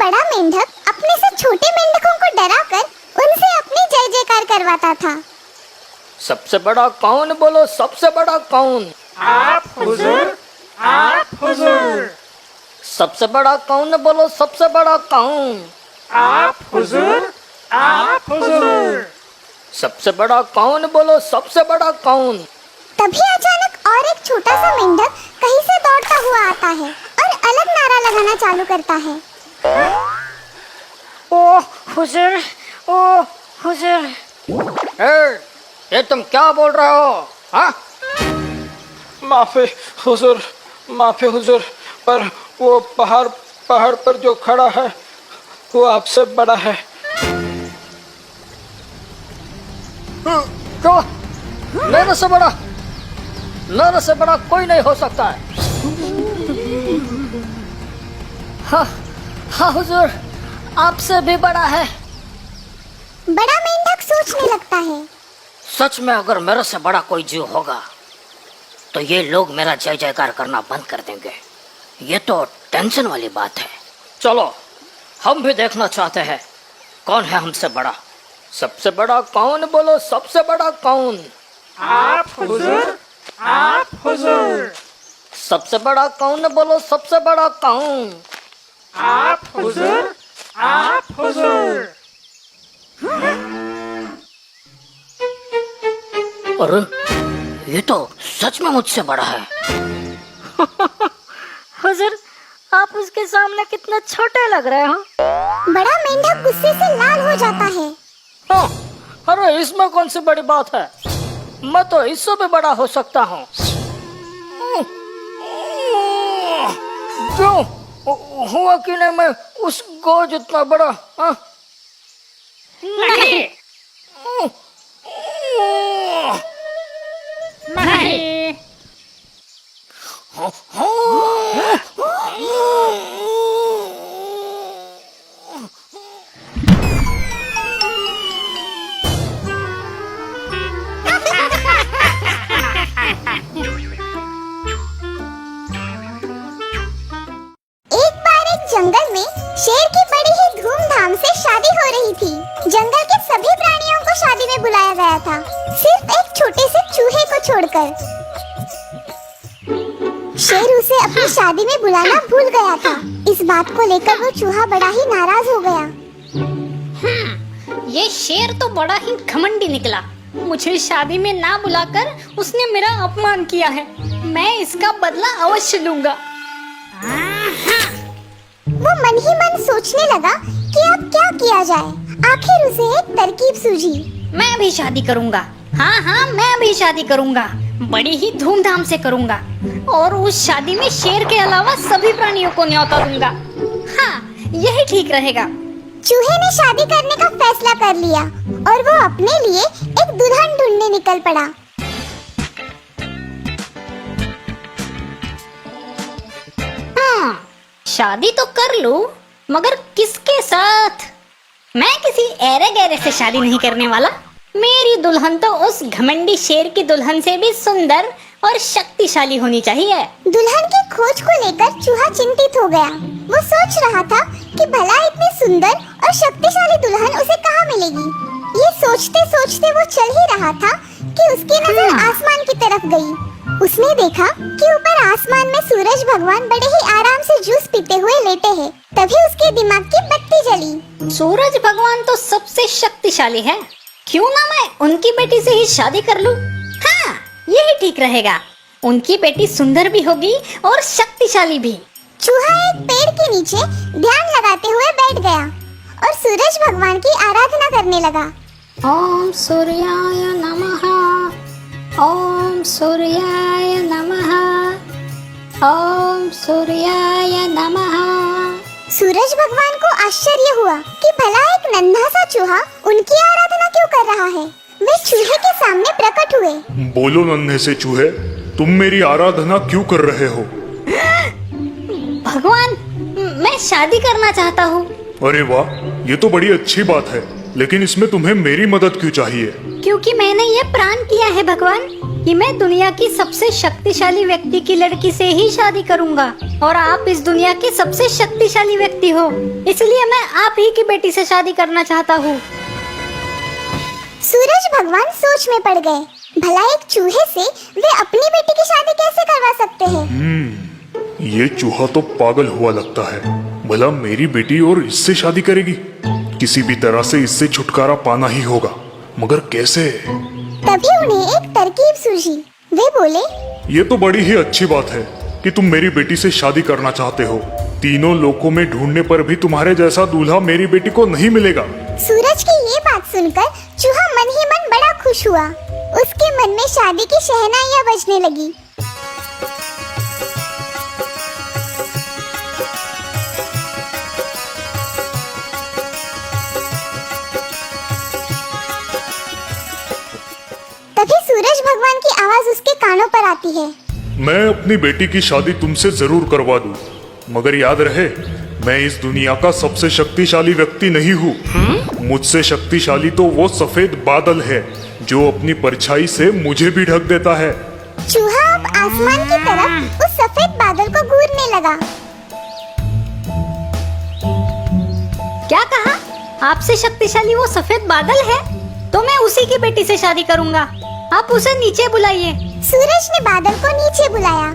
बड़ा मेंढक अपने से छोटे मेंढकों को डराकर उनसे अपनी जय जयकार करवाता था। सबसे बड़ा कौन, बोलो सबसे बड़ा कौन? आप हुजूर, आप हुजूर। सबसे बड़ा कौन, बोलो सबसे बड़ा कौन? आप हुजूर, आप हुजूर। सबसे बड़ा कौन, बोलो सबसे बड़ा कौन? तभी अचानक और एक छोटा सा मेंढक कहीं से दौड़ता हुआ आता है और अलग नारा लगाना चालू करता है। ओ हुजूर, ओ हुजूर। ये तुम क्या बोल रहे हो? हाँ? माफी हुजूर, माफी हुजूर, पर वो पहाड़ पर जो खड़ा है वो आपसे बड़ा है। क्या? मेरे से बड़ा कोई नहीं हो सकता है। हाँ हुजूर, आपसे भी बड़ा है। बड़ा मेंढक सोचने लगता है, सच में अगर मेरे से बड़ा कोई जीव होगा तो ये लोग मेरा जय जयकार करना बंद कर देंगे। ये तो टेंशन वाली बात है। चलो हम भी देखना चाहते हैं कौन है हमसे बड़ा। सबसे बड़ा कौन, बोलो सबसे बड़ा कौन? आप हुजूर, आप हुजूर। सबसे बड़ा कौन, बोलो सबसे बड़ा कौन? आप हुजूर, आप हुजूर। अरे ये तो सच में मुझसे बड़ा है। हुजूर, आप उसके सामने कितने छोटे लग रहे हो। बड़ा मेंढक गुस्से से लाल हो जाता है। हाँ, अरे इसमें कौन सी बड़ी बात है? मैं तो इससे भी बड़ा हो सकता हूँ। क्यों हुआ कि नहीं मैं उस गौ जितना बड़ा? हाँ? नहीं, नहीं। जंगल में शेर की बड़ी ही धूमधाम से शादी हो रही थी। जंगल के सभी प्राणियों को शादी में बुलाया गया था, सिर्फ एक छोटे से चूहे को छोड़कर। शेर उसे अपनी शादी में बुलाना भूल गया था। इस बात को लेकर वो चूहा बड़ा ही नाराज हो गया। ये शेर तो बड़ा ही घमंडी निकला। मुझे शादी में ना बुलाकर उसने मेरा अपमान किया है। मैं इसका बदला अवश्य लूंगा। वो मन ही मन सोचने लगा कि अब क्या किया जाए। आखिर उसे एक तरकीब सूझी। मैं भी शादी करूंगा। हाँ, मैं भी शादी करूंगा। बड़ी ही धूमधाम से करूंगा और उस शादी में शेर के अलावा सभी प्राणियों को न्योता दूंगा। हाँ, यही ठीक रहेगा। चूहे ने शादी करने का फैसला कर लिया और वो अपने लिए एक दुल्हन ढूंढने निकल पड़ा। शादी तो कर लूं, मगर किसके साथ? मैं किसी ऐरे गैरे से शादी नहीं करने वाला। मेरी दुल्हन तो उस घमंडी शेर की दुल्हन से भी सुंदर और शक्तिशाली होनी चाहिए। दुल्हन की खोज को लेकर चूहा चिंतित हो गया। वो सोच रहा था कि भला इतनी सुंदर और शक्तिशाली दुल्हन उसे कहाँ मिलेगी। ये सोचते सोचते वो चल ही रहा था कि उसकी नजर आसमान की तरफ गई। उसने देखा कि ऊपर आसमान में सूरज भगवान बड़े ही आराम से जूस पीते हुए लेटे हैं। तभी उसके दिमाग की बत्ती जली। सूरज भगवान तो सबसे शक्तिशाली है, क्यों ना मैं उनकी बेटी से ही शादी कर लूं? हाँ, यही ठीक रहेगा। उनकी बेटी सुंदर भी होगी और शक्तिशाली भी। चूहा एक पेड़ के नीचे ध्यान लगाते हुए बैठ गया और सूरज भगवान की आराधना करने लगा। ओम सूर्याय नमः, ओम सूर्याय नमः, ओम सूर्याय नमः। सूरज भगवान को आश्चर्य हुआ कि भला एक नन्हा सा चूहा उनकी आराधना क्यों कर रहा है। वे चूहे के सामने प्रकट हुए। बोलो नन्हे से चूहे, तुम मेरी आराधना क्यों कर रहे हो? भगवान, मैं शादी करना चाहता हूँ। अरे वाह, ये तो बड़ी अच्छी बात है, लेकिन इसमें तुम्हें मेरी मदद क्यों चाहिए? क्योंकि मैंने ये प्रण किया है भगवान कि मैं दुनिया की सबसे शक्तिशाली व्यक्ति की लड़की से ही शादी करूंगा और आप इस दुनिया के सबसे शक्तिशाली व्यक्ति हो, इसलिए मैं आप ही की बेटी से शादी करना चाहता हूँ। सूरज भगवान सोच में पड़ गए। भला एक चूहे से वे अपनी बेटी की शादी कैसे करवा सकते हैं? ये चूहा तो पागल हुआ लगता है। भला मेरी बेटी और इससे शादी करेगी? किसी भी तरह से इससे छुटकारा पाना ही होगा, मगर कैसे? तभी उन्हें एक तरकीब सूझी। वे बोले, ये तो बड़ी ही अच्छी बात है कि तुम मेरी बेटी से शादी करना चाहते हो। तीनों लोकों में ढूंढने पर भी तुम्हारे जैसा दूल्हा मेरी बेटी को नहीं मिलेगा। सूरज की ये बात सुनकर चूहा मन ही मन बड़ा खुश हुआ। उसके मन में शादी की शहनाइयां बजने लगी। तभी सूरज भगवान की आवाज उसके कानों पर आती है। मैं अपनी बेटी की शादी तुमसे जरूर करवा दूं, मगर याद रहे मैं इस दुनिया का सबसे शक्तिशाली व्यक्ति नहीं हूँ। मुझसे शक्तिशाली तो वो सफेद बादल है जो अपनी परछाई से मुझे भी ढक देता है। चूहा अब आसमान की तरफ उस सफेद बादल को घूरने लगा। क्या कहा? आपसे शक्तिशाली वो सफेद बादल है? तो मैं उसी की बेटी से शादी करूंगा। आप उसे नीचे बुलाइए। सूरज ने बादल को नीचे बुलाया।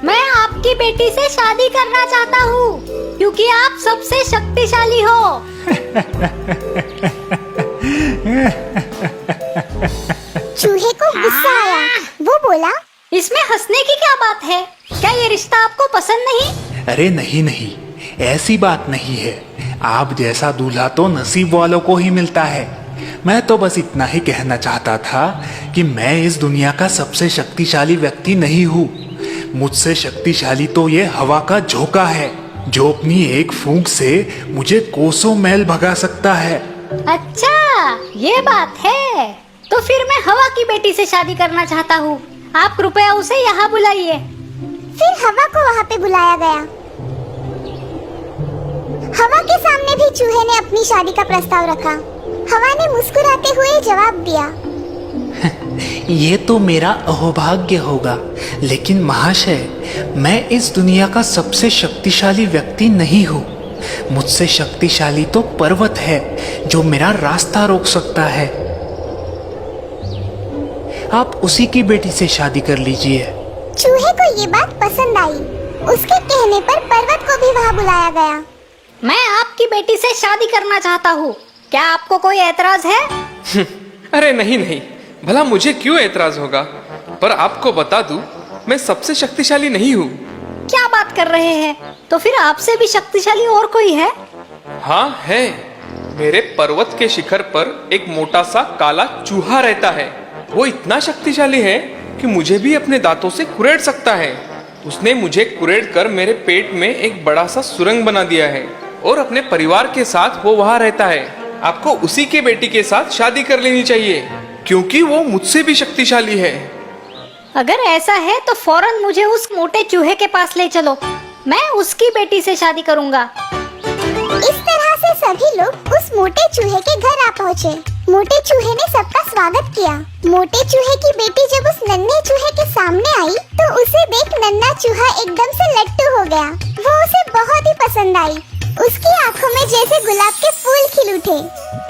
मैं आपकी बेटी से शादी करना चाहता हूँ क्योंकि आप सबसे शक्तिशाली हो। चूहे को गुस्सा आया। वो बोला, इसमें हंसने की क्या बात है? क्या ये रिश्ता आपको पसंद नहीं? अरे नहीं नहीं, ऐसी बात नहीं है। आप जैसा दूल्हा तो नसीब वालों को ही मिलता है। मैं तो बस इतना ही कहना चाहता था कि मैं इस दुनिया का सबसे शक्तिशाली व्यक्ति नहीं हूँ। मुझसे शक्तिशाली तो ये हवा का झोंका है जो अपनी एक फूंक से मुझे कोसों मैल भगा सकता है। अच्छा, ये बात है। तो फिर मैं हवा की बेटी से शादी करना चाहता हूँ। आप कृपया उसे यहाँ बुलाइए। फिर हवा को वहाँ पे बुलाया गया। हवा के सामने भी चूहे ने अपनी शादी का प्रस्ताव रखा। हवा ने मुस्कुराते हुए जवाब दिया, ये तो मेरा अहोभाग्य होगा, लेकिन महाशय मैं इस दुनिया का सबसे शक्तिशाली व्यक्ति नहीं हूँ। मुझसे शक्तिशाली तो पर्वत है जो मेरा रास्ता रोक सकता है। आप उसी की बेटी से शादी कर लीजिए। चूहे को ये बात पसंद आई। उसके कहने पर पर्वत को भी वहाँ बुलाया गया। मैं आपकी बेटी से शादी करना चाहता हूँ। क्या आपको कोई एतराज है? अरे नहीं नहीं, भला मुझे क्यों एतराज होगा? पर आपको बता दूं, मैं सबसे शक्तिशाली नहीं हूँ। क्या बात कर रहे हैं? तो फिर आपसे भी शक्तिशाली और कोई है? हाँ है। मेरे पर्वत के शिखर पर एक मोटा सा काला चूहा रहता है। वो इतना शक्तिशाली है कि मुझे भी अपने दांतों से कुरेद सकता है। उसने मुझे कुरेद कर मेरे पेट में एक बड़ा सा सुरंग बना दिया है और अपने परिवार के साथ वो वहाँ रहता है। आपको उसी के बेटी के साथ शादी कर लेनी चाहिए क्योंकि वो मुझसे भी शक्तिशाली है। अगर ऐसा है तो फौरन मुझे उस मोटे चूहे के पास ले चलो। मैं उसकी बेटी से शादी करूंगा। इस तरह से सभी लोग उस मोटे चूहे के घर आ पहुँचे। मोटे चूहे ने सबका स्वागत किया। मोटे चूहे की बेटी जब उस नन्हे चूहे के सामने आई तो उसे देख नन्हा चूहा एकदम से लट्टू हो गया। वो उसे बहुत ही पसंद आई। उसकी आंखों में जैसे गुलाब के फूल खिल उठे।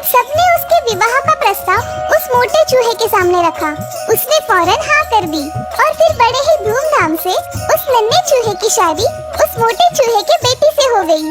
सबने उसके विवाह का प्रस्ताव उस मोटे चूहे के सामने रखा। उसने फौरन हाँ कर दी और फिर बड़े ही धूमधाम से उस नन्हे चूहे की शादी उस मोटे चूहे के बेटी से हो गई।